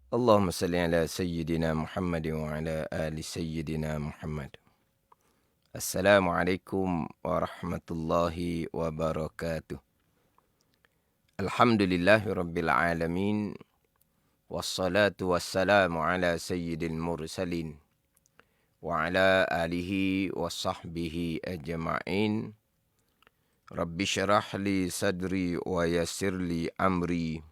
Allahumma salli ala Sayyidina Muhammad wa ala ali Sayyidina Muhammad. Assalamualaikum warahmatullahi wabarakatuh. Alhamdulillahi rabbil alamin. Wassalatu wassalamu ala Sayyidil mursalin. Wa ala alihi wa sahbihi ajma'in. Rabbi syarah li sadri wa yassir li amri.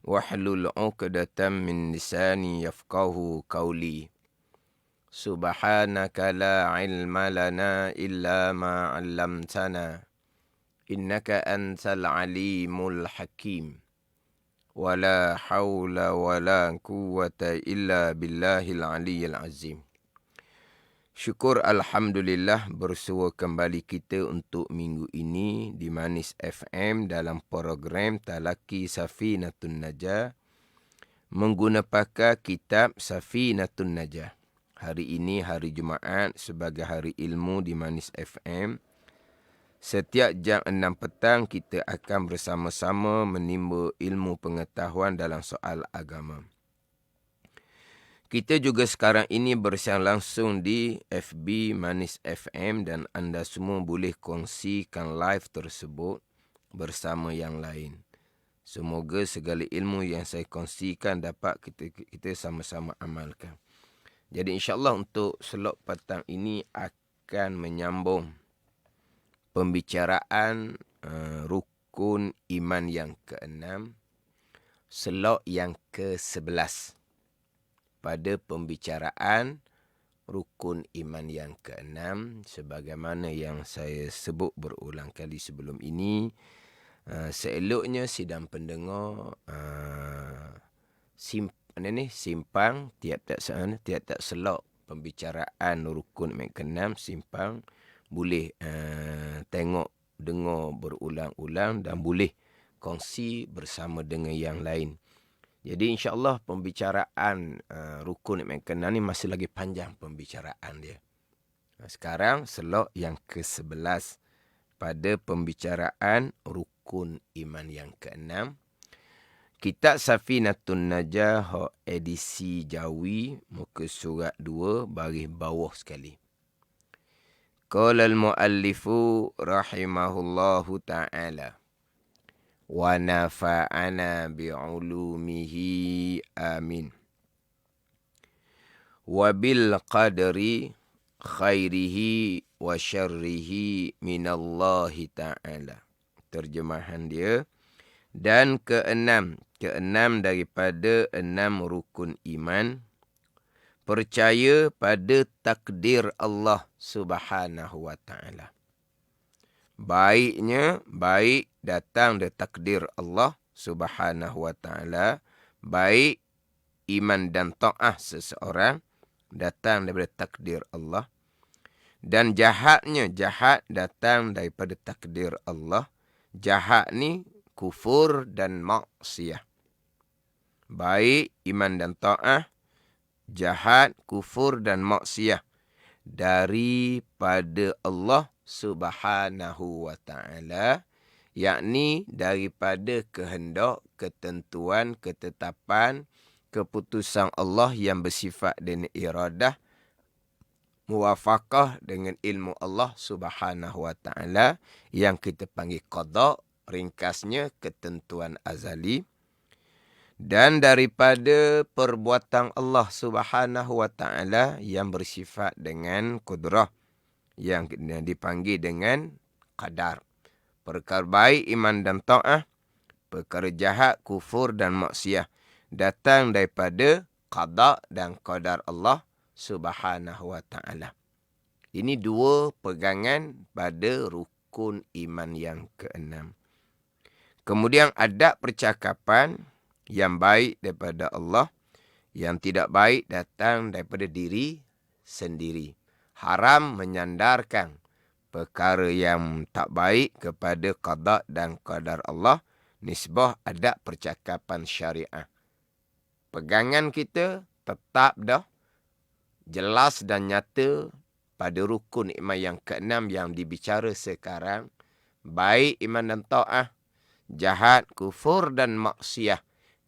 Wahlul 'uqdatam min lisani yafqahu qawli. Subhanaka la ilma lana illa ma 'allamtana. Innaka antal alimul hakim. Wala hawla wala quwwata illa billahil aliyyil azim. Syukur Alhamdulillah bersua kembali kita untuk minggu ini di Manis FM dalam program Talaki Safinatun Najah menggunakan kitab Safinatun Najah. Hari ini hari Jumaat sebagai hari ilmu di Manis FM. Setiap jam 6 petang kita akan bersama-sama menimba ilmu pengetahuan dalam soal agama. Kita juga sekarang ini bersiaran langsung di FB Manis FM dan anda semua boleh kongsikan live tersebut bersama yang lain. Semoga segala ilmu yang saya kongsikan dapat kita sama-sama amalkan. Jadi insyaAllah untuk slot petang ini akan menyambung pembicaraan rukun iman yang ke-6, slot yang ke-11. Pada pembicaraan rukun iman yang ke-6, sebagaimana yang saya sebut berulang kali sebelum ini, seeloknya sidang pendengar simpang tiap-tiap slot pembicaraan rukun iman ke-6 simpang boleh tengok, dengar berulang-ulang dan boleh kongsi bersama dengan yang lain. Jadi insyaAllah pembicaraan rukun iman ke-6 ni masih lagi panjang pembicaraan dia. Sekarang slot yang ke-11 pada pembicaraan rukun iman yang ke-6. Kitab Safinatun Najah edisi Jawi muka surat 2 baris bawah sekali. Qala al-muallifu rahimahullahu ta'ala. Wa nafa'ana bi'ulumihi amin. Wa bil qadri khairihi wa syarrihi minallahi ta'ala. Terjemahan dia. Dan keenam daripada 6 rukun iman, percaya pada takdir Allah Subhanahu wa ta'ala. Baik datang dari takdir Allah Subhanahu wa ta'ala. Baik iman dan ta'ah seseorang datang daripada takdir Allah. Dan jahat datang daripada takdir Allah. Jahat ni kufur dan maksiyah. Baik iman dan ta'ah, jahat, kufur dan maksiyah daripada Allah Subhanahu wa ta'ala, yakni daripada kehendak, ketentuan, ketetapan, keputusan Allah yang bersifat dengan iradah, muwafaqah dengan ilmu Allah Subhanahu wa ta'ala yang kita panggil qada, ringkasnya ketentuan azali, dan daripada perbuatan Allah Subhanahu wa ta'ala yang bersifat dengan kudrah, yang dipanggil dengan qadar. Perkara baik iman dan ta'ah, perkara jahat kufur dan maksiyah datang daripada qada dan qadar Allah Subhanahu wa ta'ala. Ini 2 pegangan pada rukun iman yang ke-6. Kemudian adab percakapan yang baik daripada Allah, yang tidak baik datang daripada diri sendiri. Haram menyandarkan perkara yang tak baik kepada qada dan qadar Allah, nisbah adab percakapan syariah. Pegangan kita tetap dah jelas dan nyata pada rukun iman yang ke-6 yang dibicara sekarang. Baik iman dan ta'ah, jahat, kufur dan maksiyah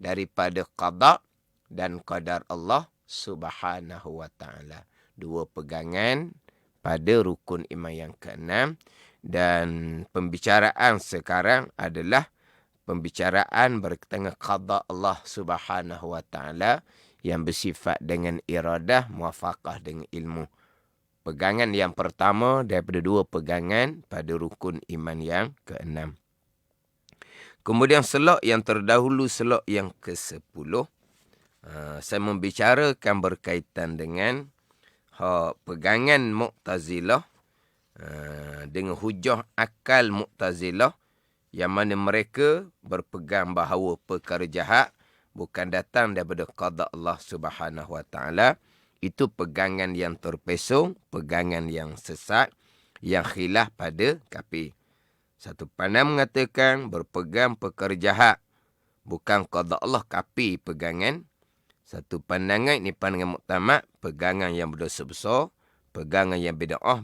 daripada qada dan qadar Allah Subhanahu wa ta'ala. Dua pegangan pada rukun iman yang keenam. Dan pembicaraan sekarang adalah pembicaraan berkaitan dengan qada Allah Subhanahu wa ta'ala yang bersifat dengan iradah muwafaqah dengan ilmu. Pegangan yang pertama daripada dua pegangan pada rukun iman yang keenam. Kemudian selok yang terdahulu, selok yang ke-10. Saya membicarakan berkaitan dengan pegangan Mu'tazilah dengan hujah akal Mu'tazilah, yang mana mereka berpegang bahawa perkara jahat bukan datang daripada qada Allah Subhanahu wa ta'ala. Itu pegangan yang terpesong, pegangan yang sesat, yang khilaf pada kafir. Satu pandang mengatakan berpegang perkara jahat bukan qada Allah, kafir pegangan. Satu pandangan, ini pandangan muktamad, pegangan yang berdosa besar, pegangan yang bid'ah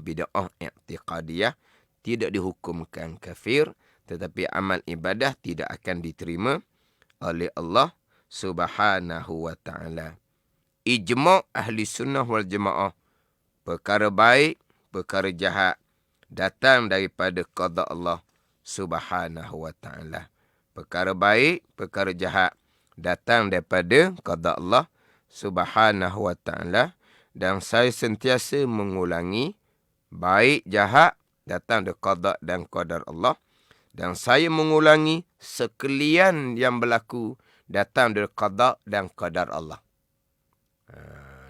i'tiqadiyah, tidak dihukumkan kafir, tetapi amal ibadah tidak akan diterima oleh Allah Subhanahu wa ta'ala. Ijma' ahli sunnah wal jamaah, perkara baik, perkara jahat, datang daripada qada Allah Subhanahu wa ta'ala. Perkara baik, perkara jahat, datang daripada qada Allah Subhanahu wa ta'ala. Dan saya sentiasa mengulangi, baik jahat datang dari qada dan qadar Allah. Dan saya mengulangi, sekalian yang berlaku datang dari qada dan qadar Allah.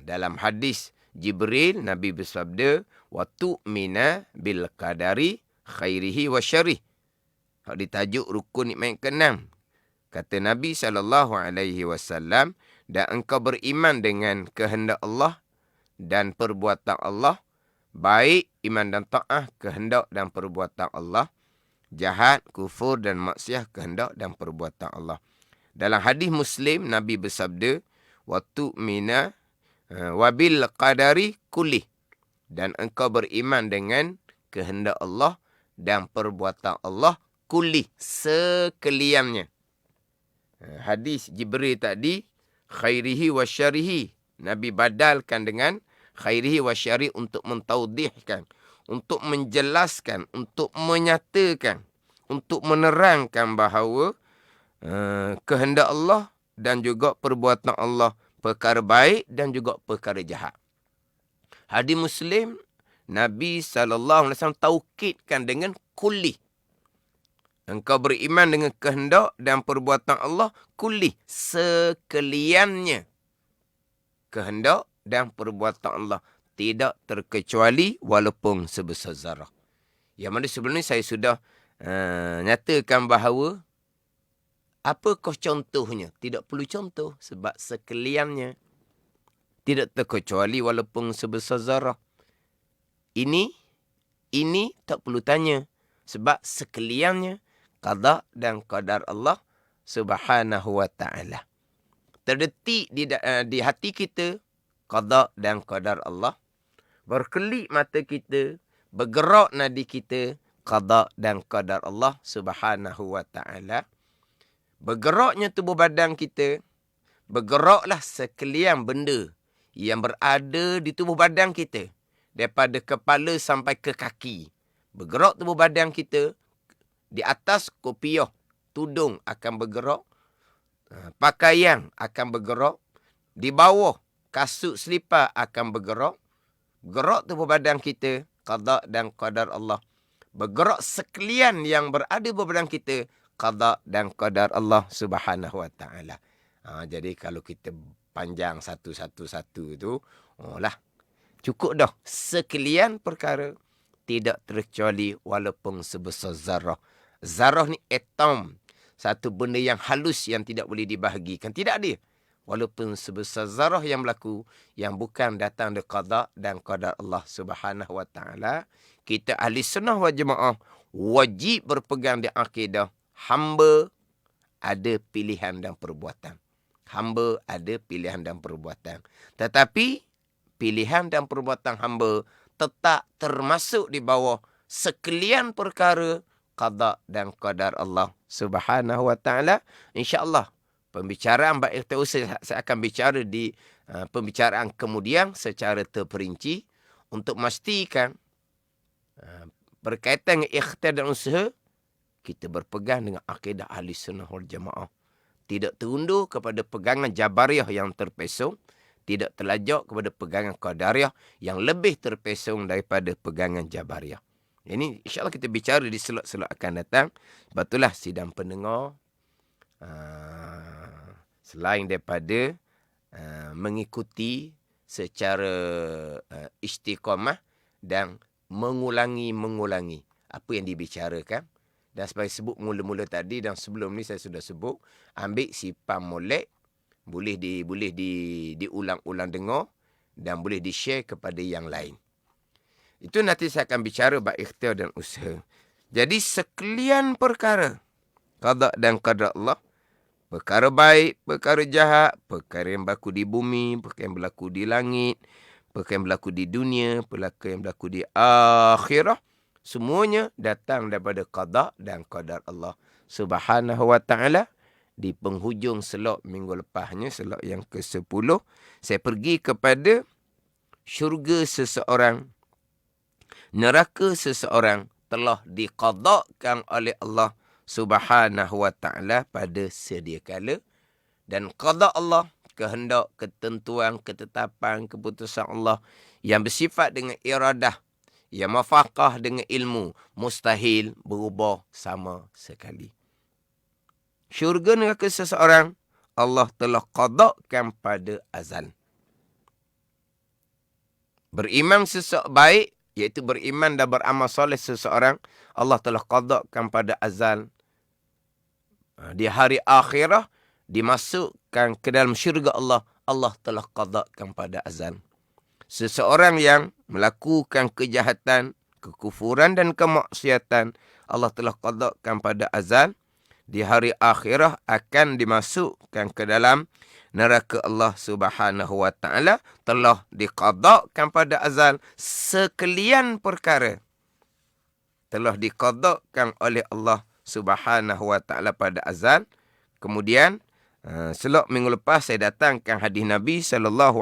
Dalam hadis Jibril, Nabi bersabda, wa tu'mina bil qadari khairihi wa syarih. Hak ditajuk rukun iman ke-6. Kata Nabi SAW, dan engkau beriman dengan kehendak Allah dan perbuatan Allah, baik iman dan ta'ah, kehendak dan perbuatan Allah, jahat, kufur dan maksiat, kehendak dan perbuatan Allah. Dalam hadis Muslim, Nabi bersabda, wa tu'mina wabil qadari kulli, dan engkau beriman dengan kehendak Allah dan perbuatan Allah kulli, sekaliannya. Hadis Jibril tadi, khairihi wa syarihi, Nabi badalkan dengan khairihi wa syari untuk mentaudihkan, untuk menjelaskan, untuk menyatakan, untuk menerangkan bahawa kehendak Allah dan juga perbuatan Allah, perkara baik dan juga perkara jahat. Hadis Muslim, Nabi SAW taukidkan dengan kulli. Engkau beriman dengan kehendak dan perbuatan Allah kulli, sekaliannya. Kehendak dan perbuatan Allah tidak terkecuali walaupun sebesar zarah. Yang mana sebelum ni saya sudah nyatakan bahawa apakah contohnya? Tidak perlu contoh sebab sekaliannya. Tidak terkecuali walaupun sebesar zarah. Ini tak perlu tanya sebab sekaliannya qada dan qadar Allah Subhanahu wa ta'ala. Terdetik di hati kita qada dan qadar Allah. Berkelip mata kita, bergerak nadi kita, qada dan qadar Allah Subhanahu wa ta'ala. Bergeraknya tubuh badan kita, bergeraklah sekalian benda yang berada di tubuh badan kita, daripada kepala sampai ke kaki. Bergerak tubuh badan kita, di atas kopiah, tudung akan bergerak, pakaian akan bergerak, di bawah kasut selipar akan bergerak. Gerak tubuh badan kita, qada dan qadar Allah. Bergerak sekalian yang berada di badan kita, qada dan qadar Allah Subhanahu wa ta'ala. Jadi kalau kita panjang satu-satu tu, cukup dah. Sekalian perkara, tidak terkecuali walaupun sebesar zarah. Zarah ni atom, satu benda yang halus yang tidak boleh dibahagikan. Tidak ada. Walaupun sebesar zarah yang berlaku, yang bukan datang dari qada dan qadar Allah Subhanahu wa ta'ala, kita ahli sunnah wal jamaah wajib berpegang di akidah hamba ada pilihan dan perbuatan. Hamba ada pilihan dan perbuatan. Tetapi pilihan dan perbuatan hamba tetap termasuk di bawah sekalian perkara qada dan qadar Allah Subhanahu wa ta'ala. InsyaAllah pembicaraan bab ikhtiar usaha saya akan bicara di pembicaraan kemudian secara terperinci untuk memastikan berkaitan dengan ikhtiar dan usaha, kita berpegang dengan akidah ahli sunnah wal jamaah. Tidak terundur kepada pegangan Jabariyah yang terpesong, tidak terlajak kepada pegangan Qadariyah yang lebih terpesong daripada pegangan Jabariyah. Ini insyaAllah kita bicara di slot-slot akan datang. Sebab itulah sidang pendengar, selain daripada mengikuti secara istiqamah dan mengulangi apa yang dibicarakan. Dan sebagai sebut mula-mula tadi dan sebelum ni saya sudah sebut, ambil sifat molek, boleh diulang-ulang dengar dan boleh di-share kepada yang lain. Itu nanti saya akan bicara bab ikhtiar dan usaha. Jadi sekalian perkara, qada dan qadar Allah, perkara baik, perkara jahat, perkara yang berlaku di bumi, perkara yang berlaku di langit, perkara yang berlaku di dunia, perkara yang berlaku di akhirah, semuanya datang daripada qada dan qadar Allah Subhanahu wa ta'ala. Di penghujung slot minggu lepasnya, slot yang ke-10, saya pergi kepada syurga seseorang, neraka seseorang telah diqadakan oleh Allah Subhanahu wa ta'ala pada sedia kala. Dan qada Allah, kehendak, ketentuan, ketetapan, keputusan Allah yang bersifat dengan iradah, yang mafaqah dengan ilmu, mustahil berubah sama sekali. Syurga neraka seseorang, Allah telah qadakan pada azal. Beriman seseorang baik, iaitu beriman dan beramal soleh seseorang, Allah telah qadakan pada azal. Di hari akhirah, dimasukkan ke dalam syurga Allah, Allah telah qadakan pada azal. Seseorang yang melakukan kejahatan, kekufuran dan kemaksiatan, Allah telah qadakan pada azal. Di hari akhirah akan dimasukkan ke dalam neraka Allah Subhanahu wa ta'ala, telah diqadakan pada azal sekalian perkara. Telah diqadakan oleh Allah Subhanahu wa ta'ala pada azal. Kemudian selok minggu lepas saya datangkan hadis Nabi SAW,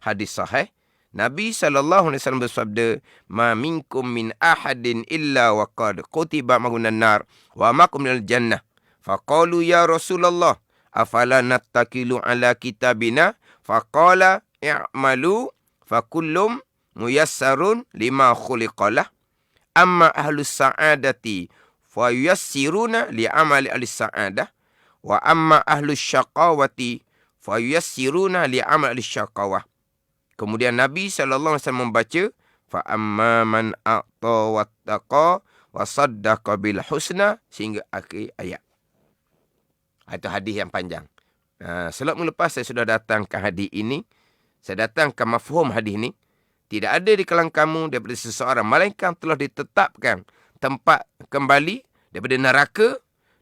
hadis sahih. Nabi SAW bersabda, "Ma minkum min ahadin illa wa qad kutiba mahunan nar wa makum minal jannah." Faqalu ya Rasulullah, afala nattakilu ala kitabina? Faqala i'malu fakullum muyassarun lima khuliqalah. Amma ahlus sa'adati fa yuyassiruna li'amali ahlis sa'adah. Wa amma ahlus syaqawati fa yuyassiruna li'amali ahlis syaqawah. Kemudian Nabi SAW membaca, fa amma man a'ta wattaqa wa saddaqa bil husna, sehingga akhir ayat. Itu hadis yang panjang. Selok melepas saya sudah datangkan hadis ini. Saya datangkan mafhum hadis ini. Tidak ada di kalangan kamu daripada seseorang, melainkan telah ditetapkan tempat kembali daripada neraka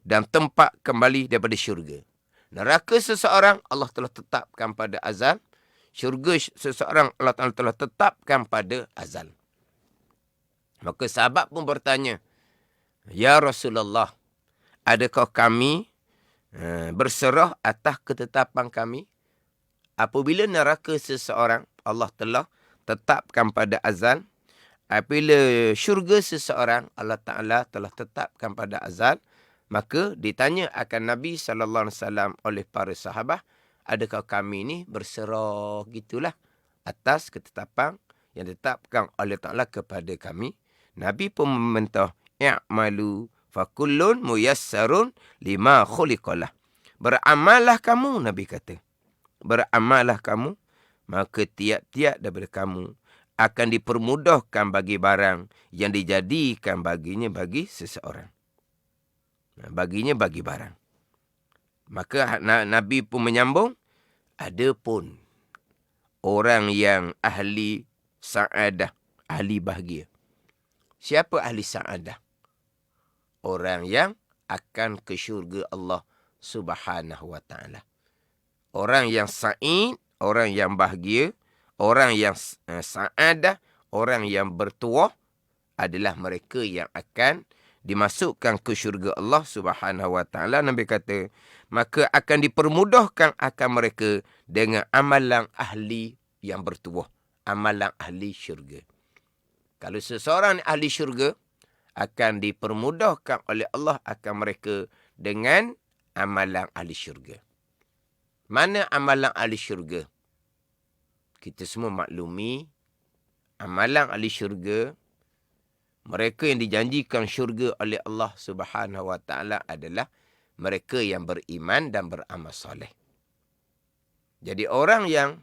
dan tempat kembali daripada syurga. Neraka seseorang Allah telah tetapkan pada azal. Syurga seseorang Allah Ta'ala telah tetapkan pada azal. Maka sahabat pun bertanya, ya Rasulullah, adakah kami berserah atas ketetapan kami? Apabila neraka seseorang Allah telah tetapkan pada azal, apabila syurga seseorang Allah Ta'ala telah tetapkan pada azal, maka ditanya akan Nabi SAW oleh para sahabat, adakah kami ni berserah gitulah atas ketetapan yang ditetapkan oleh Ta'ala kepada kami? Nabi pun meminta, i'malu fakullun muyassarun lima khuliqalah. Beramallah kamu, Nabi kata. Beramallah kamu, maka tiap-tiap daripada kamu akan dipermudahkan bagi barang yang dijadikan baginya bagi seseorang. Baginya bagi barang. Maka Nabi pun menyambung, ada pun orang yang ahli sa'adah, ahli bahagia. Siapa ahli sa'adah? Orang yang akan ke syurga Allah Subhanahu wa ta'ala. Orang yang sa'id, orang yang bahagia, orang yang sa'adah, orang yang bertuah adalah mereka yang akan dimasukkan ke syurga Allah Subhanahu wa taala, Nabi kata, maka akan dipermudahkan akan mereka dengan amalan ahli yang bertubuh, amalan ahli syurga. Kalau seseorang ahli syurga, akan dipermudahkan oleh Allah akan mereka dengan amalan ahli syurga. Mana amalan ahli syurga? Kita semua maklumi, amalan ahli syurga, mereka yang dijanjikan syurga oleh Allah Subhanahu wa taala adalah mereka yang beriman dan beramal soleh. Jadi orang yang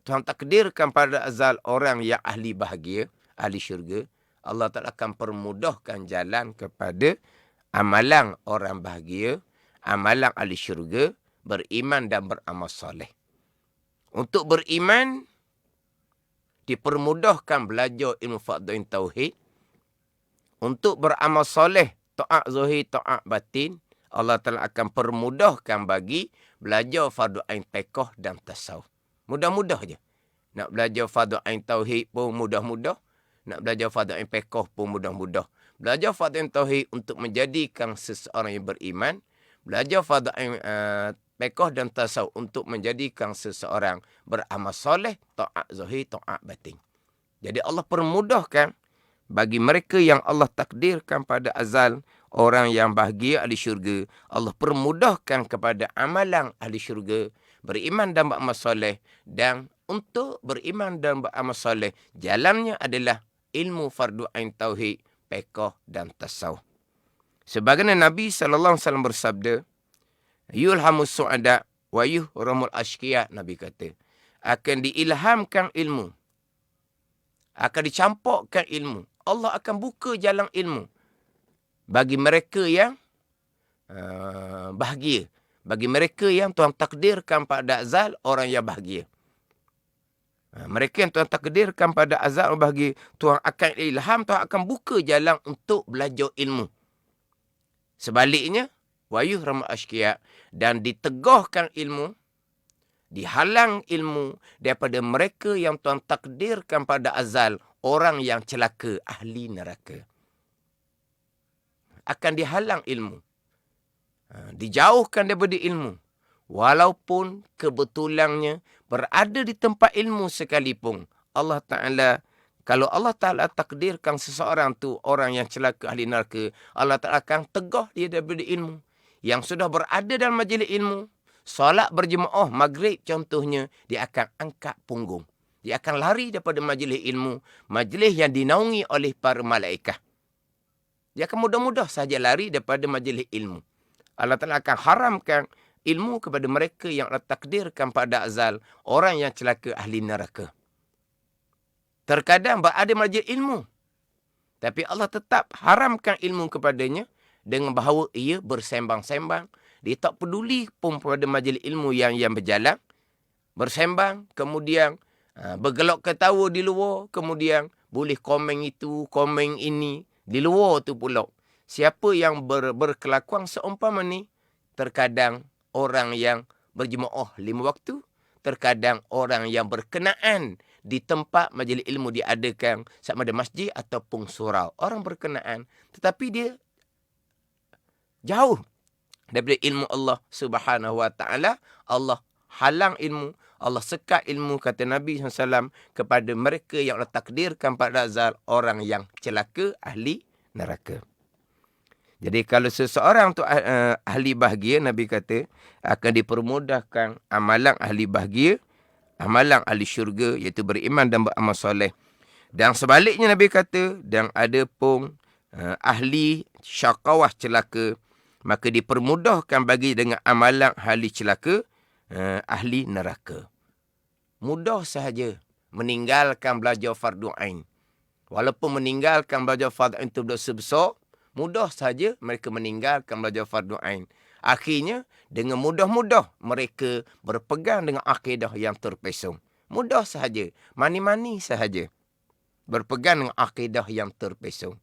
Tuhan takdirkan pada azal orang yang ahli bahagia, ahli syurga, Allah Ta'ala akan permudahkan jalan kepada amalan orang bahagia, amalan ahli syurga, beriman dan beramal soleh. Untuk beriman, dipermudahkan belajar ilmu fardhu tauhid. Untuk beramal soleh, ta'at zahir, ta'at batin, Allah Ta'ala akan permudahkan bagi belajar fardu ain fiqh dan tasawuf. Mudah-mudah je. Nak belajar fardu ain tauhid pun mudah-mudah. Nak belajar fardu ain fiqh pun mudah-mudah. Belajar fardu ain tauhid untuk menjadikan seseorang yang beriman. Belajar fardu ain fiqh dan tasawuf untuk menjadikan seseorang beramal soleh, ta'at zahir, ta'at batin. Jadi Allah permudahkan bagi mereka yang Allah takdirkan pada azal, orang yang bahagia ahli syurga, Allah permudahkan kepada amalan ahli syurga, beriman dan beramal soleh. Dan untuk beriman dan beramal soleh, jalannya adalah ilmu fardu ain tauhid, fiqh dan tasawuf. Sebagaimana Nabi SAW bersabda, yulhamus su'ada wa yuhramul ashqiya, Nabi kata, akan diilhamkan ilmu, akan dicampurkan ilmu. Allah akan buka jalan ilmu bagi mereka yang bahagia. Bagi mereka yang Tuhan takdirkan pada azal orang yang bahagia. Mereka yang Tuhan takdirkan pada azal orang bahagia, Tuhan akan ilham, Tuhan akan buka jalan untuk belajar ilmu. Sebaliknya, wa yuhramul ashqiya, dan ditegahkan ilmu, dihalang ilmu daripada mereka yang Tuhan takdirkan pada azal orang yang celaka, ahli neraka. Akan dihalang ilmu, dijauhkan daripada ilmu, walaupun kebetulannya berada di tempat ilmu sekalipun. Allah Ta'ala, kalau Allah Ta'ala takdirkan seseorang tu orang yang celaka, ahli neraka, Allah Ta'ala akan tegah dia daripada ilmu. Yang sudah berada dalam majlis ilmu, solat berjemaah maghrib contohnya, dia akan angkat punggung. Dia akan lari daripada majlis ilmu, majlis yang dinaungi oleh para malaikat. Dia akan mudah-mudah saja lari daripada majlis ilmu. Allah Ta'ala akan haramkan ilmu kepada mereka yang Allah takdirkan pada azal orang yang celaka, ahli neraka. Terkadang berada majlis ilmu, tapi Allah tetap haramkan ilmu kepadanya dengan bahawa ia bersembang-sembang. Dia tak peduli pun pada majlis ilmu yang berjalan. Bersembang, kemudian bergelak ketawa di luar, kemudian boleh komen itu, komen ini, di luar tu pula. Siapa yang berkelakuan seumpama ni, terkadang orang yang berjemaah 5 waktu, terkadang orang yang berkenaan di tempat majlis ilmu diadakan, sama ada masjid ataupun surau. Orang berkenaan, tetapi dia jauh daripada ilmu Allah Subhanahu wa taala. Allah halang ilmu, Allah sekat ilmu, kata Nabi SAW, kepada mereka yang Allah takdirkan pada azal orang yang celaka, ahli neraka. Jadi kalau seseorang tu ahli bahagia, Nabi kata akan dipermudahkan amalan ahli bahagia, amalan ahli syurga, iaitu beriman dan beramal soleh. Dan sebaliknya Nabi kata, dan ada pun ahli syakawah, celaka, maka dipermudahkan bagi dengan amalan ahli celaka, ahli neraka. Mudah sahaja meninggalkan belajar fardu ain. Walaupun meninggalkan belajar fardu ain itu dosa besar, mudah saja mereka meninggalkan belajar fardu ain. Akhirnya, dengan mudah-mudah mereka berpegang dengan akidah yang terpesong. Mudah sahaja, mani-mani sahaja berpegang dengan akidah yang terpesong.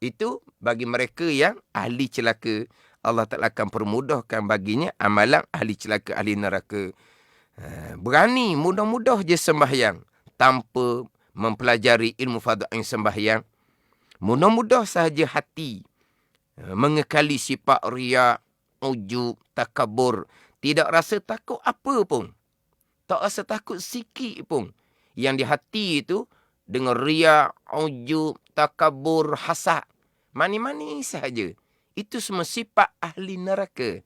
Itu bagi mereka yang ahli celaka, Allah Ta'ala akan permudahkan baginya amalan ahli celaka, ahli neraka. Berani, mudah-mudah je sembahyang tanpa mempelajari ilmu fardu ain sembahyang. Mudah-mudah sahaja hati mengekali sifat riak, ujub, takabur. Tidak rasa takut apa pun. Tak rasa takut sikit pun. Yang di hati itu dengan riak, ujub, takabur, hasad. Mani-mani sahaja. Itu semua sifat ahli neraka.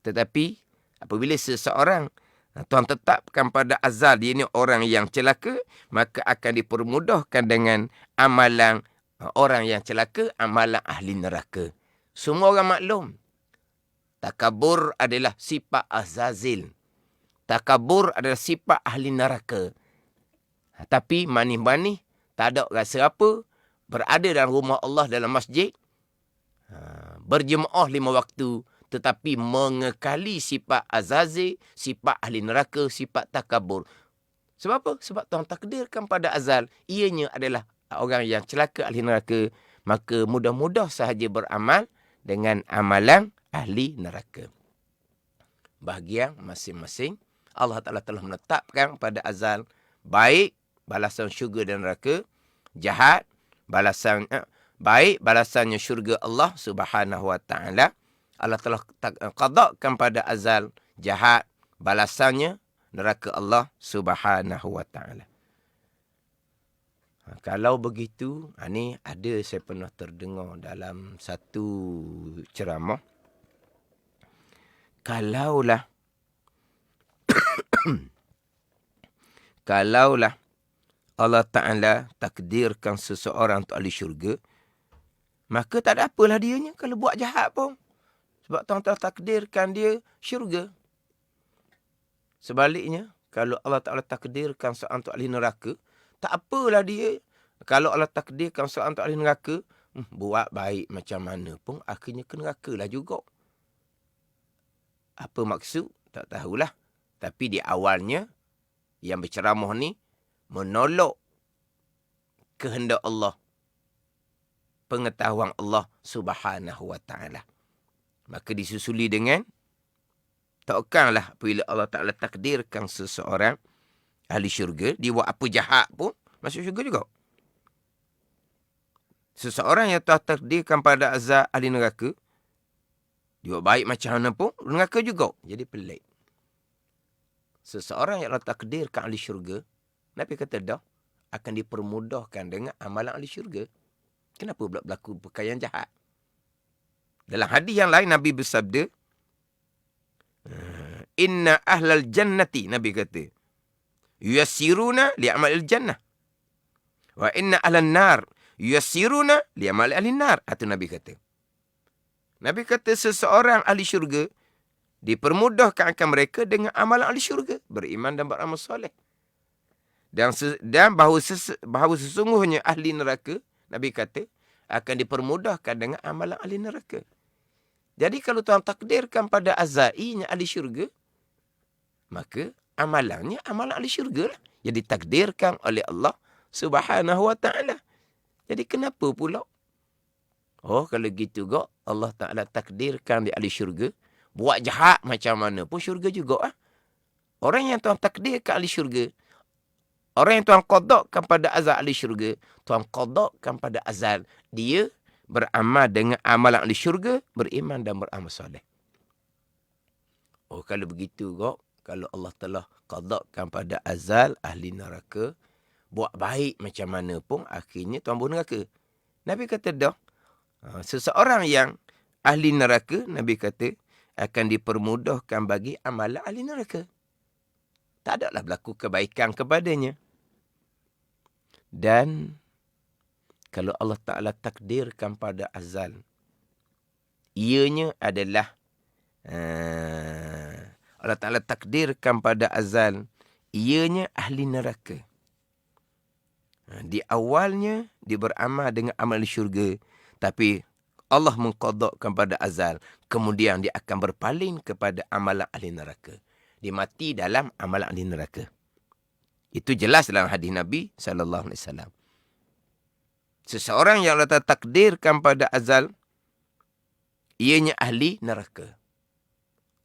Tetapi apabila seseorang Tuhan tetapkan pada azal dia ni orang yang celaka, maka akan dipermudahkan dengan amalan orang yang celaka, amalan ahli neraka. Semua orang maklum. Takabur adalah sifat azazil. Takabur adalah sifat ahli neraka. Tapi manih-manih, tak ada rasa apa, berada dalam rumah Allah dalam masjid, berjemaah 5 waktu, tetapi mengekali sifat azazil, sifat ahli neraka, sifat takabur. Sebab apa? Sebab Tuhan takdirkan pada azal, ianya adalah orang yang celaka, ahli neraka. Maka mudah-mudah sahaja beramal dengan amalan ahli neraka. Bahagian masing-masing, Allah Ta'ala telah menetapkan pada azal, baik balasan syurga dan neraka, jahat balasan baik balasannya syurga Allah Subhanahu Wa Ta'ala. Allah telah qadakkan pada azal, jahat balasannya neraka Allah Subhanahu Wa Ta'ala. Kalau begitu, ini ada saya pernah terdengar dalam satu ceramah. Kalaulah Allah Ta'ala takdirkan seseorang untuk ahli syurga, maka tak ada apalah dianya kalau buat jahat pun. Sebab Tuhan telah takdirkan dia syurga. Sebaliknya, kalau Allah Ta'ala takdirkan seorang untuk ahli neraka, tak apalah dia. Kalau Allah takdirkan seorang untuk ahli neraka, buat baik macam mana pun, akhirnya ke neraka lah juga. Apa maksud? Tak tahulah. Tapi di awalnya, yang berceramah ni, menolak kehendak Allah, pengetahuan Allah Subhanahu Wa Ta'ala. Maka disusuli dengan, takkanlah apabila Allah Ta'ala takdirkan seseorang ahli syurga, dia buat apa jahat pun, masuk syurga juga. Seseorang yang telah takdirkan pada azab ahli neraka, dia buat baik macam mana pun, neraka juga. Jadi pelik. Seseorang yang Allah takdirkan ahli syurga, Nabi kata dah, akan dipermudahkan dengan amalan ahli syurga. Kenapa pula berlaku perkara jahat? Dalam hadis yang lain, Nabi bersabda, Inna ahlal jannati, Nabi kata, yuyassiruna li'amalil jannah. Wa inna ahlan nar, yuyassiruna li'amal ahli nar. Itu Nabi kata. Nabi kata seseorang ahli syurga, dipermudahkan akan mereka dengan amalan ahli syurga. Beriman dan beramal soleh. Dan bahawa sesungguhnya ahli neraka, Nabi kata, akan dipermudahkan dengan amalan ahli neraka. Jadi kalau Tuhan takdirkan pada azainya ahli syurga, maka amalannya amalan ahli syurga lah. Yang ditakdirkan oleh Allah Subhanahu Wa Ta'ala. Jadi kenapa pula? Oh, kalau gitu kok, Allah Ta'ala takdirkan di ahli syurga, buat jahat macam mana pun syurga juga. Orang yang Tuhan takdirkan ahli syurga, orang yang Tuhan qadakkan pada azal ahli syurga, Tuhan qadakkan pada azal, dia beramal dengan amalan ahli syurga, beriman dan beramal soleh. Oh, kalau begitu kok, kalau Allah telah qadakkan pada azal ahli neraka, buat baik macam mana pun, akhirnya Tuhan bunuh neraka. Nabi kata dah, seseorang yang ahli neraka, Nabi kata, akan dipermudahkan bagi amalan ahli neraka. Tak adalah berlaku kebaikan kepadanya. Dan kalau Allah Ta'ala takdirkan pada azal, ianya adalah Allah Ta'ala takdirkan pada azal, ianya ahli neraka. Di awalnya dia beramal dengan amal syurga, tapi Allah mengqadakkan pada azal, kemudian dia akan berpaling kepada amalan ahli neraka. Dia mati dalam amalan ahli neraka. Itu jelas dalam hadis Nabi SAW. Seseorang yang Allah takdirkan pada azal, ianya ahli neraka.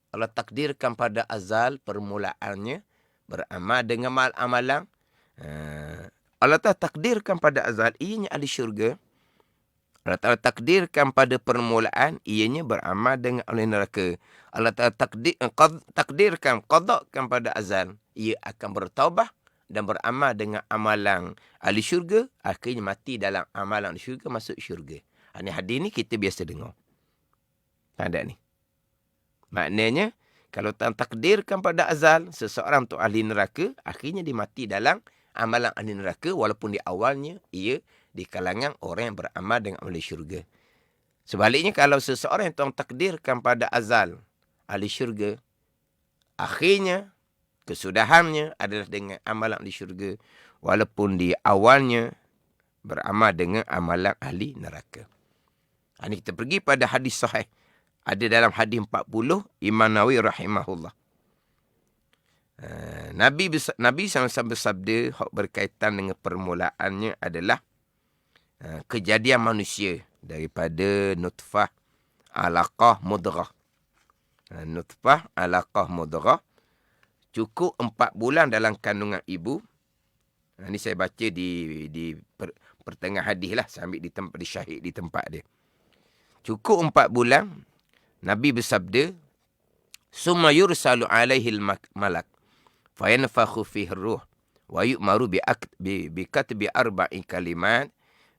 Allah takdirkan pada azal, permulaannya beramal dengan amalan. Allah takdirkan pada azal, ianya ahli syurga. Allah Ta'ala takdirkan pada permulaan ianya beramal dengan ahli neraka. Allah Ta'ala takdirkan, qadakkan pada azal ia akan bertaubah dan beramal dengan amalan ahli syurga, akhirnya mati dalam amalan ahli syurga, masuk syurga. Ini hadis ni kita biasa dengar. Ada ni. Maknanya, kalau Tuhan takdirkan pada azal seseorang untuk ahli neraka, akhirnya dia mati dalam amalan ahli neraka, walaupun di awalnya ia di kalangan orang yang beramal dengan ahli syurga. Sebaliknya, kalau seseorang yang Tuhan takdirkan pada azal ahli syurga, akhirnya kesudahannya adalah dengan amalan ahli syurga, walaupun di awalnya beramal dengan amalan ahli neraka. Ini kita pergi pada hadis sahih. Ada dalam hadis 40, Imam Nawawi rahimahullah. Nabi SAW bersabda, berkaitan dengan permulaannya adalah kejadian manusia daripada nutfah, alaqah, mudghah. Nutfah, alaqah, mudghah. Cukup 4 bulan dalam kandungan ibu. Ini saya baca di pertengah hadis lah. Saya ambil di syahid di tempat dia. Cukup 4 bulan. Nabi bersabda, summa yursalu alaihil malak fayanfakhu fihi ruh wa yu'maru bi katbi 4 kalimat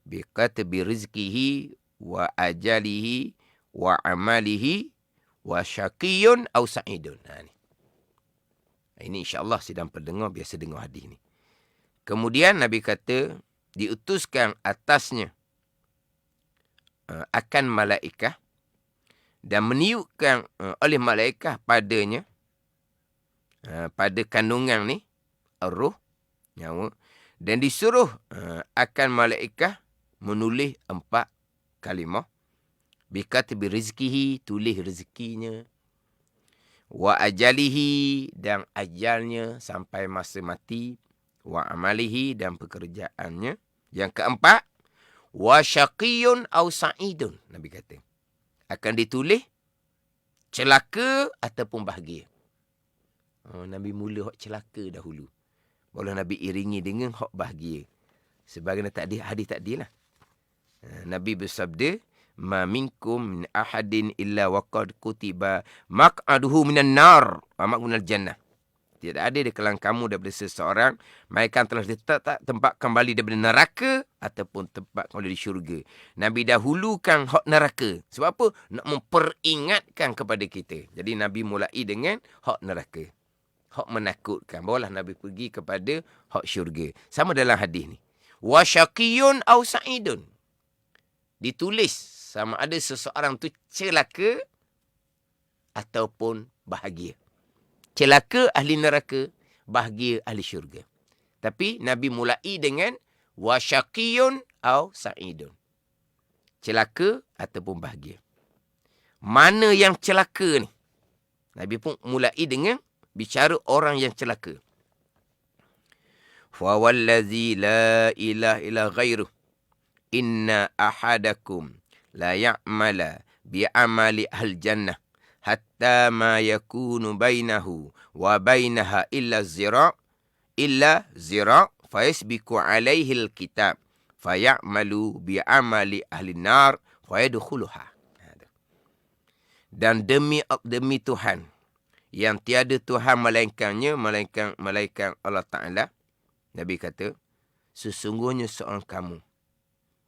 bi katbi rizqihi wa ajalihi wa amalihi wa syaqiyun aw sa'idun. Ini insya-Allah sidang pendengar biasa dengar hadis ni. Kemudian Nabi kata diutuskan atasnya akan malaikat dan meniupkan oleh malaikat padanya, pada kandungan ni, roh, nyawa, dan disuruh akan malaikat menulis 4 kalimah. Bikatbi rizkihi, tulis rezekinya. Wa ajalihi, dan ajalnya sampai masa mati. Wa amalihi, dan pekerjaannya. Yang keempat, wa syaqiyun aw sa'idun. Nabi kata, akan ditulis celaka ataupun bahagia. Nabi mula hak celaka dahulu, barulah Nabi iringi dengan hak bahagia. Sebagaimana hadis tadi lah. Nabi bersabda, ma minkum min ahadin illa waqad kutiba maq'aduhu minan nar wa maq'udul jannah. Tidak ada di kalangan kamu daripada seseorang melainkan telah ditetap tempat kembali daripada neraka ataupun tempat kembali di syurga. Nabi dahulukan hak neraka. Sebab apa? Nak memperingatkan kepada kita. Jadi Nabi mulai dengan hak neraka. Hak menakutkan. Barulah Nabi pergi kepada hak syurga. Sama dalam hadis ni. Wa syaqiyun aw sa'idun. Ditulis sama ada seseorang tu celaka ataupun bahagia. Celaka ahli neraka, bahagia ahli syurga. Tapi Nabi mulai dengan wa syaqiyun aw sa'idun. Celaka ataupun bahagia. Mana yang celaka ni? Nabi pun mulai dengan bicara orang yang celaka. Fa wallazi la ilaha illa ghairuh inna ahadakum la ya'mala bi amali ahli jannah hatta ma yakunu bainahu wa bainaha illa zira' fayasbiqu alaihi alkitab fayamalu bi amali ahli nar fayadkhuluha. Dan demi Tuhan yang tiada Tuhan melainkannya, melainkan Allah Ta'ala, Nabi kata, sesungguhnya seorang kamu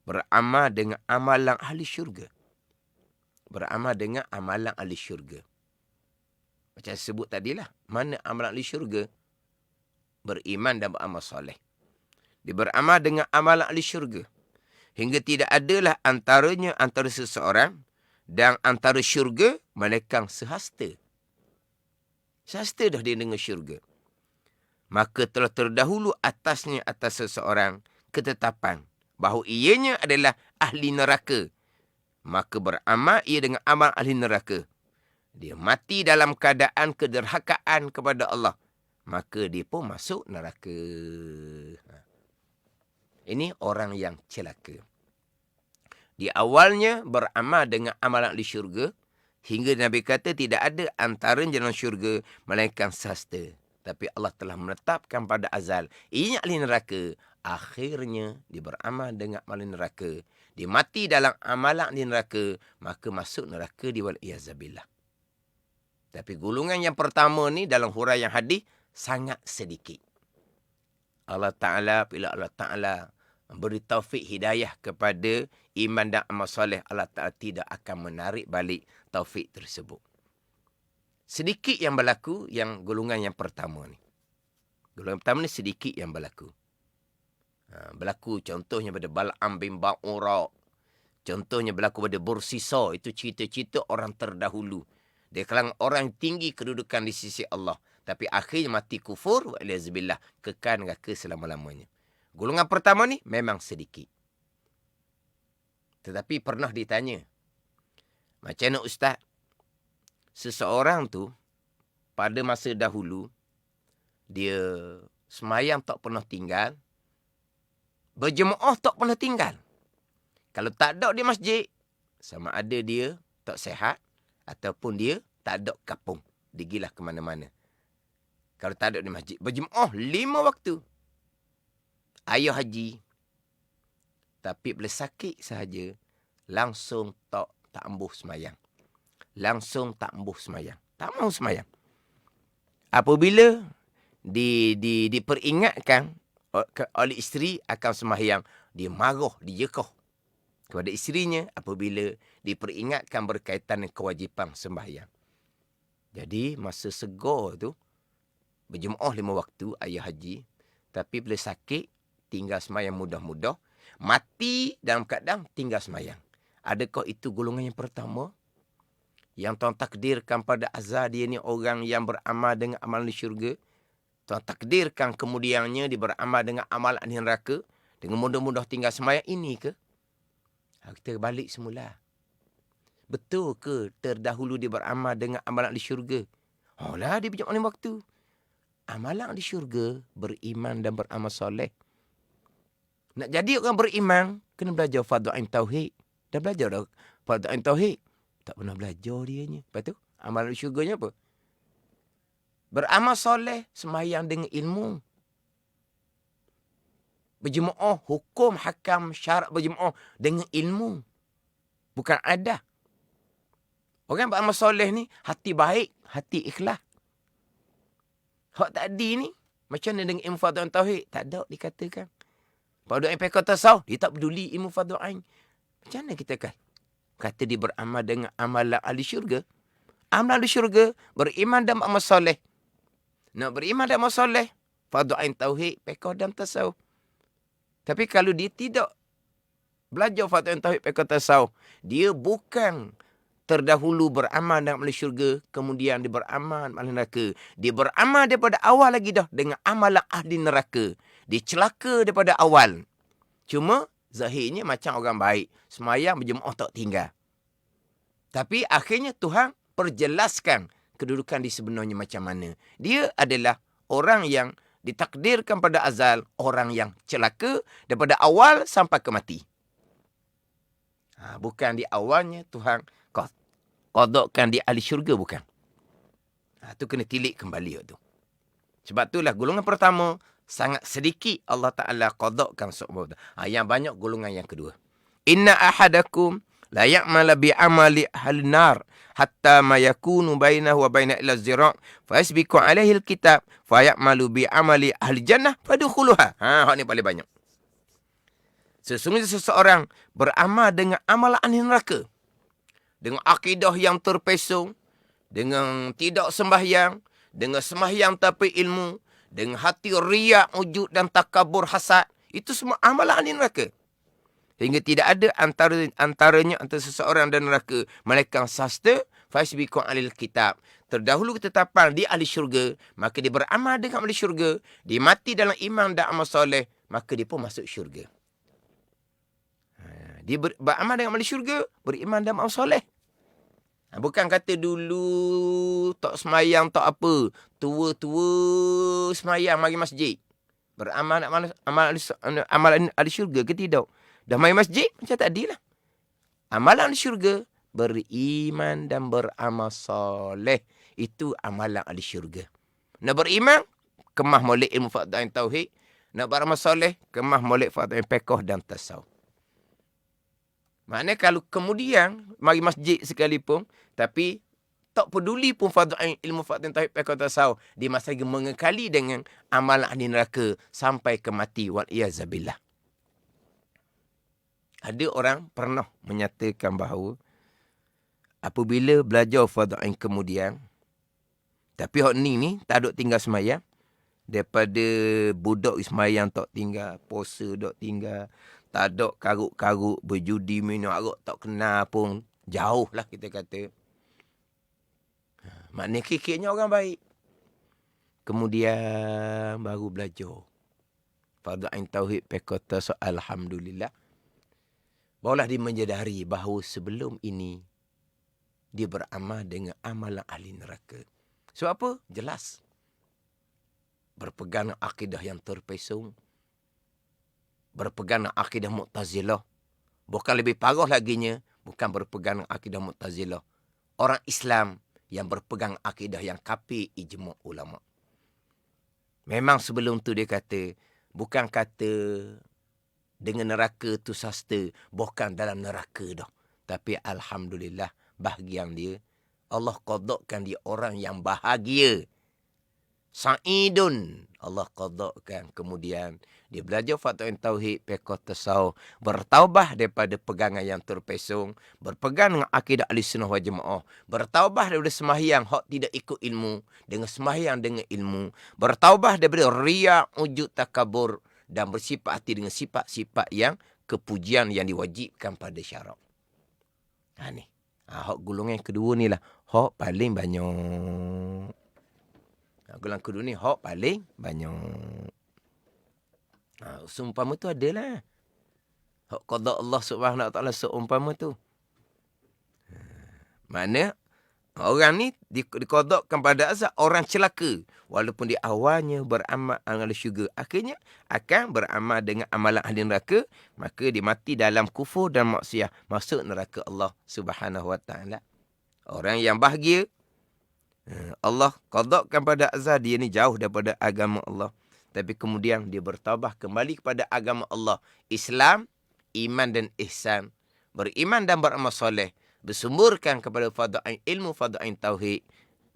beramal dengan amalan ahli syurga. Beramal dengan amalan ahli syurga. Macam saya sebut tadilah. Mana amalan ahli syurga? Beriman dan beramal soleh. Dia beramal dengan amalan ahli syurga. Hingga tidak adalah antara seseorang dan antara syurga, melainkan sehasta. Sehasta dah dia dengan syurga. Maka telah terdahulu atas seseorang ketetapan bahawa ianya adalah ahli neraka. Maka beramal ia dengan amal ahli neraka. Dia mati dalam keadaan kederhakaan kepada Allah. Maka dia pun masuk neraka. Ini orang yang celaka. Di awalnya beramal dengan amalan ahli syurga. Hingga Nabi kata tidak ada antara jalan syurga melainkan sehasta. Tapi Allah telah menetapkan pada azal. Ianya ahli neraka. Akhirnya dia beramal dengan ahli neraka. dia mati dalam amalan di neraka, maka masuk neraka di wal-iyazabillah. Tapi golongan yang pertama ni dalam huraian hadis sangat sedikit. Allah Ta'ala, bila Allah Ta'ala beri taufik hidayah kepada iman dan amal soleh, Allah Ta'ala tidak akan menarik balik taufik tersebut. Sedikit yang berlaku yang golongan yang pertama ni. Golongan pertama ni sedikit yang berlaku. Berlaku contohnya pada Bal'am bin Ba'ura. Contohnya berlaku pada Bursisa. Itu cerita-cerita orang terdahulu. Dia kalangan orang tinggi kedudukan di sisi Allah. Tapi akhirnya mati kufur. Wa'aliyazubillah. Kekal neraka selama-lamanya. Golongan pertama ni memang sedikit. Tetapi pernah ditanya. Macam mana Ustaz? Seseorang tu pada masa dahulu. Dia semayang tak pernah tinggal. Berjemaah tak pernah tinggal. Kalau tak ada di masjid, sama ada dia tak sihat ataupun dia tak ada kapung. Digilah ke mana-mana. Kalau tak ada di masjid. Berjemaah 5 waktu. Ayah haji. Tapi bila sakit sahaja, langsung tak ambuh semayang. Langsung tak ambuh semayang. Tak mahu semayang. Apabila diperingatkan oleh isteri akan sembahyang, dia marah, dia jekah kepada isterinya apabila diperingatkan berkaitan dengan kewajipan sembahyang. Jadi masa segar tu berjemaah 5 waktu ayah haji, tapi bila sakit tinggal sembahyang mudah-mudah, mati dalam keadaan tinggal sembahyang. Adakah itu golongan yang pertama yang Tuhan takdirkan pada azal dia ni orang yang beramal dengan amalan di syurga? Tuhan takdirkan kemudiannya dia beramal dengan amalan di neraka, dengan mudah-mudah tinggal sembahyang ini ke? Kita balik semula. Betul ke terdahulu dia beramal dengan amalan di syurga? Oh lah, dia bijak mana waktu. Amalan di syurga, beriman dan beramal soleh. Nak jadi orang beriman, kena belajar fardu ain tauhid. Dah belajar dah fardu ain tauhid? Tak pernah belajar dianya. Lepas tu, amalan di syurganya apa? Beramal soleh, sembahyang dengan ilmu. Berjemaah, hukum, hakam, syarat berjemaah dengan ilmu. Bukan ada. Orang beramal soleh ni, hati baik, hati ikhlas. Hak tadi ni, macam mana dengan ilmu fardu ain tauhid? Tak ada dikatakan. Fardu ain pekah tasawuf, dia tak peduli ilmu fardu ain. Macam mana kita kata dia beramal dengan amalan ahli syurga? Amalan ahli syurga, beriman dan beramal soleh. Nak beriman dan beramal soleh, fardu ain tauhid, pekah dan tasawuf. Tapi kalau dia tidak belajar fardu ain tauhid, pekah tasawuf, dia bukan terdahulu beramal dengan amalan syurga, kemudian dia beramal amalan neraka. Dia beramal daripada awal lagi dah dengan amalan ahli neraka. Dia celaka daripada awal. Cuma zahirnya macam orang baik. Semayang berjemaah tak tinggal. Tapi akhirnya Tuhan perjelaskan kedudukan di sebenarnya macam mana. Dia adalah orang yang ditakdirkan pada azal, orang yang celaka daripada awal sampai ke mati. Bukan di awalnya Tuhan qadakkan di ahli syurga, bukan. Tu kena tilik kembali tu. Sebab itulah golongan pertama sangat sedikit Allah Ta'ala qadakkan semua. Yang banyak golongan yang kedua. Inna ahadakum la ya'mala bi'amali ahli nar hatta ma yakunu bainahu wa baina ila zira' fa yasbiqu alaihi alkitab fa ya'malu bi'amali ahli jannah fadkhuluha. Hak ni paling banyak. Sesungguhnya seseorang beramal dengan amalan ahli neraka, dengan akidah yang terpesong, dengan tidak sembahyang, dengan sembahyang tapi ilmu, dengan hati riak, ujub dan takabur, hasad, itu semua amalan ahli neraka. Hingga tidak ada antaranya antara seseorang dan neraka melainkan sasta fasbiqu alil kitab. Terdahulu ketetapan di ahli syurga, maka dia beramal dengan ahli syurga, dia mati dalam iman dan amal soleh, maka dia pun masuk syurga. Dia beramal dengan ahli syurga, beriman dan amal soleh. Bukan kata dulu tak semayang tak apa, tua-tua semayang mari masjid. Beramal amal ahli syurga ke tidak? Dah main masjid macam tadi lah. Amalan ahli syurga, beriman dan beramal soleh. Itu amalan ahli syurga. Nak beriman, kemah molek ilmu fardu ain tauhid. Nak beramal soleh, kemah molek fardu ain fiqh dan tasawuf. Maknanya kalau kemudian mari masjid sekalipun, tapi tak peduli pun fardu ain ilmu fardu tauhid pekoh tasawuf, dia masih lagi mengekali dengan amalan ahli neraka sampai ke mati wal iyazabillah. Ada orang pernah menyatakan bahawa apabila belajar fardu ain kemudian, tapi hok ni tak duk tinggal semayang, daripada budak semayang tak tinggal, puasa tak tinggal, tak ada karuk-karuk, berjudi, minum arak tak kenal pun, jauh lah kita kata. Maknanya kikirnya orang baik. Kemudian baru belajar fardu ain tauhid pekota so alhamdulillah. Barulah dia menyedari bahawa sebelum ini dia beramal dengan amalan ahli neraka. Sebab apa? Jelas. Berpegang akidah yang terpesong. Berpegang akidah Mu'tazilah. Bukan lebih parah laginya, bukan berpegang akidah Mu'tazilah. Orang Islam yang berpegang akidah yang kafir ijma' ulama'. Memang sebelum tu dia kata, bukan kata dengan neraka tu sasta, bukan dalam neraka dah. Tapi alhamdulillah, bahagian dia, Allah qadakkan dia orang yang bahagia. Sa'idun. Allah qadakkan. Kemudian dia belajar fardu ain tauhid, pekoh tasawuf, bertaubah daripada pegangan yang terpesong, berpegang dengan akidah ahli-sunnah wal jamaah, bertaubah daripada sembahyang hak tidak ikut ilmu dengan sembahyang dengan ilmu, bertaubah daripada riya, ujub, takabur dan bersifat hati dengan sifat-sifat yang kepujian yang diwajibkan pada syarak. Ni. Hak golongan kedua ni lah hak paling banyak. Golongan kedua ni hak paling banyak. Seumpama tu adalah. Hak qada Allah Subhanahu Wa Taala seumpama tu. Mana orang ni diqadakkan pada azab orang celaka. Walaupun di awalnya beramal ahli syurga, akhirnya akan beramal dengan amalan ahli neraka, maka dia mati dalam kufur dan maksiat, masuk neraka Allah Subhanahu Wa Taala. Orang yang bahagia, Allah qadakkan pada azab dia ni jauh daripada agama Allah. Tapi kemudian dia bertaubat kembali kepada agama Allah. Islam, iman dan ihsan. Beriman dan beramal soleh. Bersumberkan kepada fardu ain ilmu, fardu ain tauhid,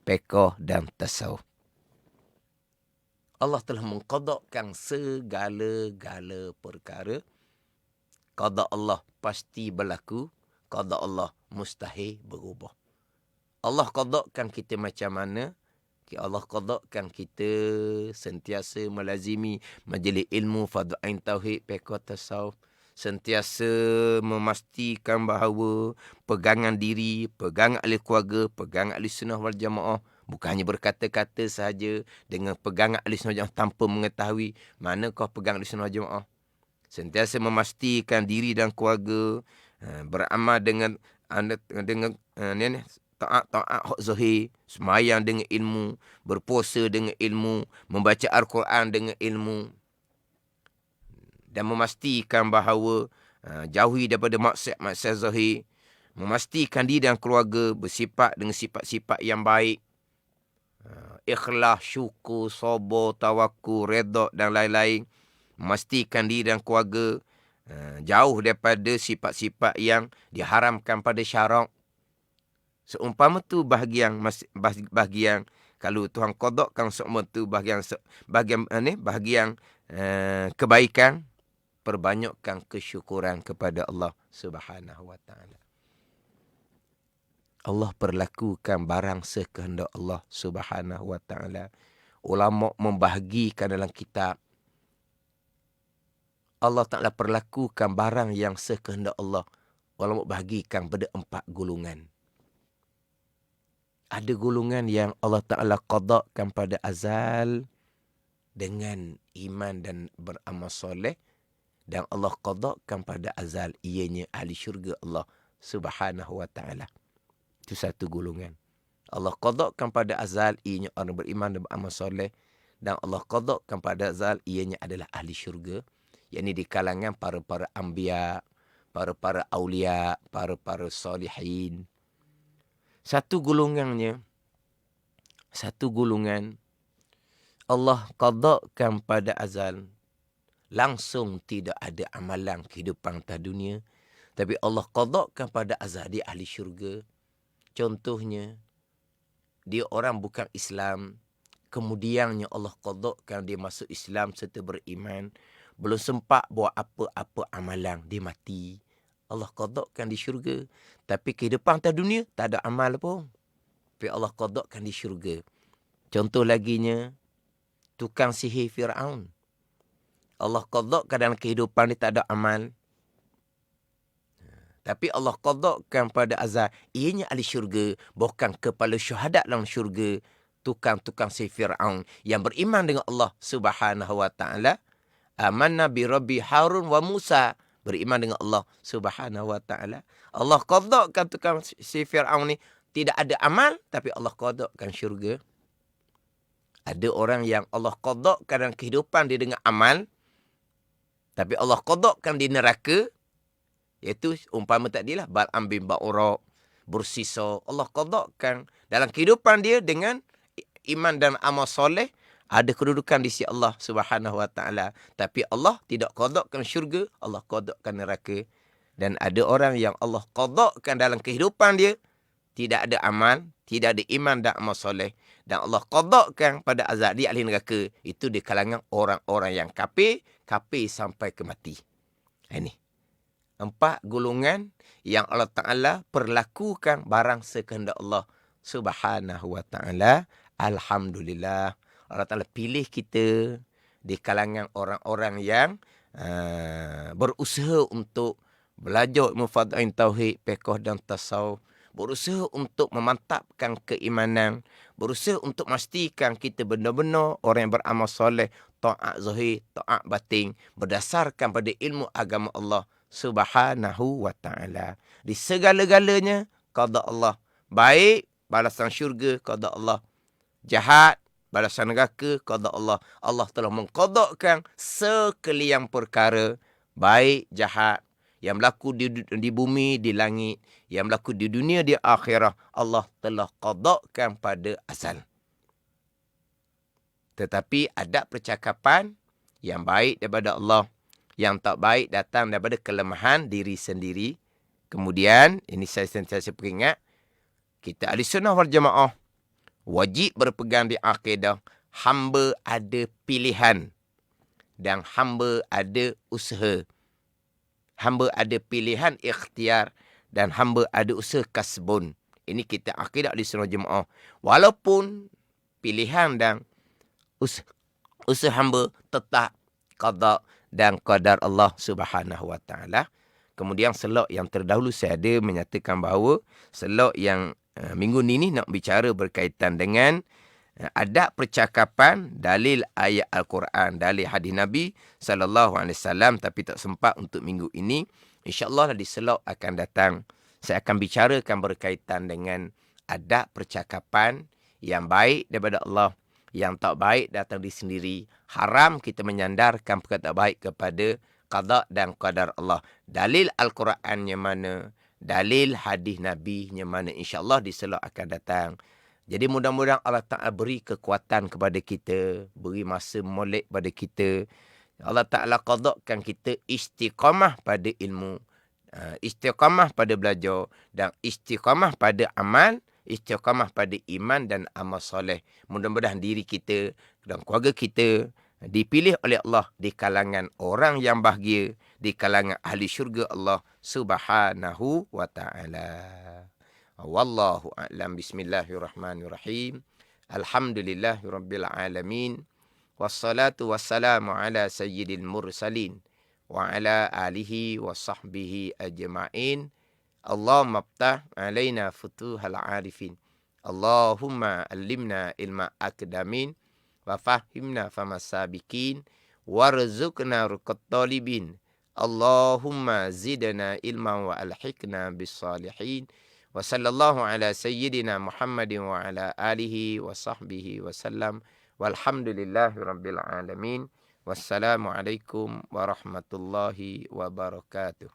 pekoh dan tasawuf. Allah telah mengqadakkan segala-gala perkara. Qada Allah pasti berlaku. Qada Allah mustahil berubah. Allah qadakkan kita macam mana? Allah qadakkan kita sentiasa melazimi majlis ilmu, fardu ain tauhid, pekoh tasawuf. Sentiasa memastikan bahawa pegangan diri, pegangan ahli keluarga, pegangan ahli sunnah wal jamaah, bukan hanya berkata-kata sahaja dengan pegangan ahli sunnah wal jamaah tanpa mengetahui manakah pegangan ahli sunnah wal jamaah. Sentiasa memastikan diri dan keluarga beramal dengan taat hak zahir, semayang dengan ilmu, berpuasa dengan ilmu, membaca Al-Quran dengan ilmu, dan memastikan bahawa jauhi daripada maksiat zahir, memastikan diri dan keluarga bersifat dengan sifat-sifat yang baik, ikhlas, syukur, sabar, tawakul, redha dan lain-lain. Memastikan diri dan keluarga jauh daripada sifat-sifat yang diharamkan pada syarak. Seumpama tu bahagian kalau Tuhan qadakkan seumpama tu bahagian kebaikan, perbanyakkan kesyukuran kepada Allah Subhanahu Wa Taala. Allah perlakukan barang sekehendak Allah Subhanahu Wa Taala. Ulama membahagikan dalam kitab, Allah Ta'ala perlakukan barang yang sekehendak Allah. Ulama bahagikan pada 4 golongan. Ada golongan yang Allah Ta'ala qadakkan pada azal dengan iman dan beramal soleh, dan Allah qadakkan pada azal ianya ahli syurga Allah Subhanahu Wa Taala. Itu satu golongan. Allah qadakkan pada azal ianya orang beriman dan beramal soleh, dan Allah qadakkan pada azal ianya adalah ahli syurga, yakni di kalangan para anbiya, para aulia, para salihin. Satu golongan Allah qadakkan pada azal langsung tidak ada amalan kehidupan atas dunia, Tapi Allah qadakkan pada azal dia ahli syurga. Contohnya, dia orang bukan Islam. Kemudiannya Allah qadakkan dia masuk Islam serta beriman. Belum sempat buat apa-apa amalan, dia mati. Allah qadakkan di syurga. Tapi kehidupan atas dunia, tak ada amal pun. Tapi Allah qadakkan di syurga. Contoh laginya, tukang sihir Fir'aun. Allah qadakkan dalam kehidupan dia tak ada amal. Tapi Allah qadakkan pada azal, ianya ahli syurga, bukan kepala syuhada dalam syurga. Tukang-tukang sihir Fir'aun yang beriman dengan Allah Subhanahu wa ta'ala. Amanna bi Rabbi Harun wa Musa. Beriman dengan Allah Subhanahu wa ta'ala. Allah qadakkan tukang sihir Fir'aun ni tidak ada amal, tapi Allah qadakkan syurga. Ada orang yang Allah qadakkan dalam kehidupan dia dengan amal, tapi Allah qadakkan di neraka, iaitu umpama tadilah Bal'am bin Ba'ura, bersisa. Allah qadakkan dalam kehidupan dia dengan iman dan amal soleh, ada kedudukan di sisi Allah Subhanahu wa ta'ala. Tapi Allah tidak qadakkan syurga, Allah qadakkan neraka. Dan ada orang yang Allah qadakkan dalam kehidupan dia, tidak ada amal, tidak ada iman dan amal soleh. Dan Allah qadakkan pada azab dia ahli neraka. Itu di kalangan orang-orang yang kafir sampai ke mati. Ini 4 golongan yang Allah Ta'ala perlakukan barang sekehendak Allah Subhanahu wa ta'ala. Alhamdulillah. Allah Ta'ala pilih kita di kalangan orang-orang yang berusaha untuk belajar ilmu fadha'in tauhid, fiqh dan tasawuf. Berusaha untuk memantapkan keimanan. Berusaha untuk memastikan kita benar-benar orang yang beramal soleh, ta'at zahir, ta'at batin, berdasarkan pada ilmu agama Allah Subhanahu wa ta'ala. Di segala-galanya, qada Allah. Baik, balasan syurga, qada Allah. Jahat, balasan neraka, qada Allah. Allah telah mengqadakkan sekalian perkara, baik, jahat, yang berlaku di bumi, di langit, yang berlaku di dunia, di akhirah, Allah telah qadakkan pada asal. Tetapi ada percakapan yang baik daripada Allah, yang tak baik datang daripada kelemahan diri sendiri. Kemudian, ini saya sentiasa peringat, kita ahli sunnah wal jamaah wajib berpegang di akidah, hamba ada pilihan dan hamba ada usaha. Hamba ada pilihan ikhtiar dan hamba ada usaha kasbun. Ini kita akidah ahli sunnah jamaah. Walaupun pilihan dan usaha hamba tetap qada dan qadar Allah Subhanahu wa ta'ala. Kemudian selok yang terdahulu saya ada menyatakan bahawa selok yang minggu ni nak bicara berkaitan dengan adab percakapan, dalil ayat Al-Quran, dalil hadis Nabi SAW, tapi tak sempat untuk minggu ini. InsyaAllah di selok akan datang, saya akan bicarakan berkaitan dengan adab percakapan yang baik daripada Allah, yang tak baik datang di sendiri. Haram kita menyandarkan perkataan baik kepada qada dan qadar Allah. Dalil Al-Quran yang mana, dalil hadis Nabi yang mana, insyaAllah di selok akan datang. Jadi mudah-mudahan Allah Ta'ala beri kekuatan kepada kita, beri masa molek pada kita. Allah Ta'ala qadakkan kita istiqamah pada ilmu, istiqamah pada belajar, dan istiqamah pada amal, istiqamah pada iman dan amal soleh. Mudah-mudahan diri kita dan keluarga kita dipilih oleh Allah di kalangan orang yang bahagia, di kalangan ahli syurga Allah Subhanahu wa ta'ala. Wallahu a'lam. Bismillahirrahmanirrahim. Alhamdulillahirabbil alamin. Wassalatu wassalamu ala sayyidil mursalin wa ala alihi wa sahbihi ajma'in. Allahumma ftah alaina futuhal arifin. Allahumma allimna ilma akdamin wa fahimna famasabikin warzuqna ruqat talibin. Allahumma zidna ilman wa alhiqna bis salihin. Wa sallallahu ala sayyidina Muhammadin wa ala alihi wa sahbihi wa sallam. Walhamdulillahi rabbil alamin. Wassalamualaikum warahmatullahi wabarakatuh.